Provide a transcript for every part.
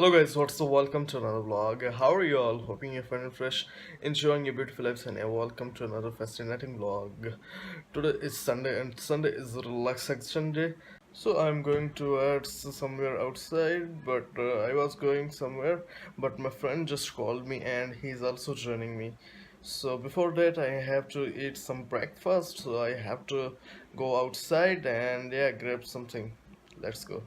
Hello guys, what's up? Welcome to another vlog. How are you all? Hoping you're fine and fresh, enjoying your beautiful lives, and welcome to another fascinating vlog. Today is Sunday, and Sunday is a relaxation day. So I'm going towards somewhere outside, but I was going somewhere, but my friend just called me, and he's also joining me. So before that, I have to eat some breakfast. So I have to go outside and yeah, grab something. Let's go.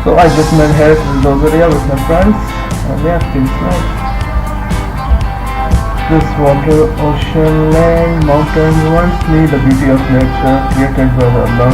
So I just met here in Darya with my friends, and yeah, feels nice. This water, ocean, land, mountain reminds me the beauty of nature created by Allah.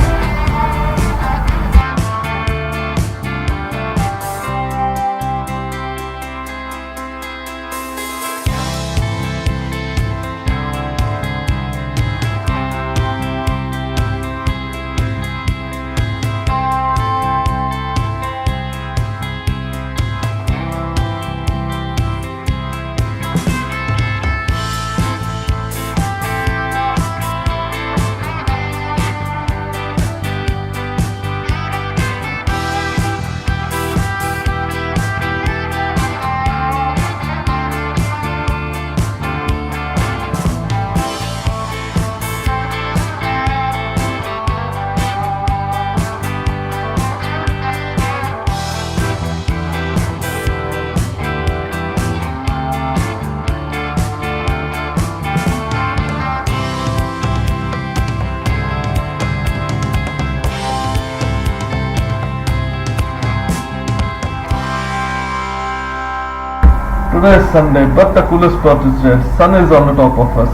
Today is Sunday, but the coolest part is that sun is on the top of us,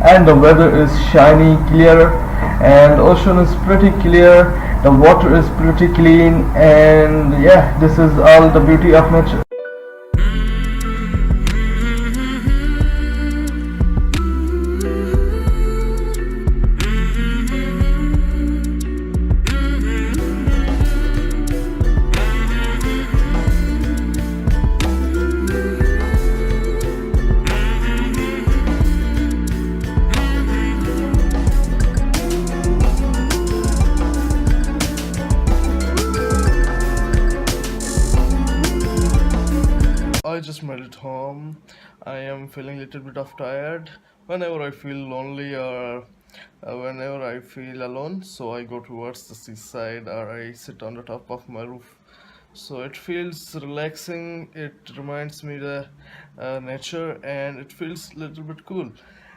and the weather is shiny, clear, and the ocean is pretty clear. The water is pretty clean, and yeah, this is all the beauty of nature. I just made it home. I am feeling a little bit of tired. Whenever I feel lonely or whenever I feel alone, so I go towards the seaside or I sit on the top of my roof. So it feels relaxing. It reminds me the nature, and it feels a little bit cool.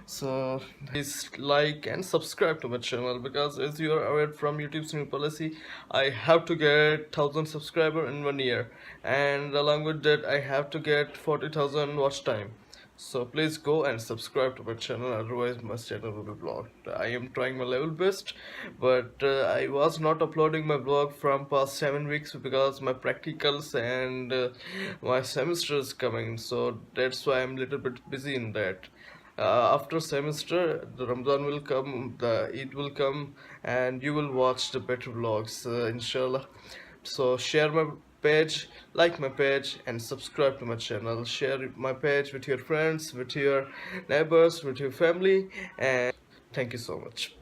So please like and subscribe to my channel, because as you are aware from YouTube's new policy, I have to get 1,000 subscriber in 1 year, and along with that I have to get 40,000 watch time. So please go and subscribe to my channel, otherwise my channel will be blocked. I am trying my level best, but I was not uploading my vlog from past 7 weeks because my practicals and my semester is coming. So that's why I'm a little bit busy in that. After semester, the Ramadan will come, the Eid will come, and you will watch the better vlogs, inshallah. So share my page, like my page, and subscribe to my channel. Share my page with your friends, with your neighbors, with your family, and thank you so much.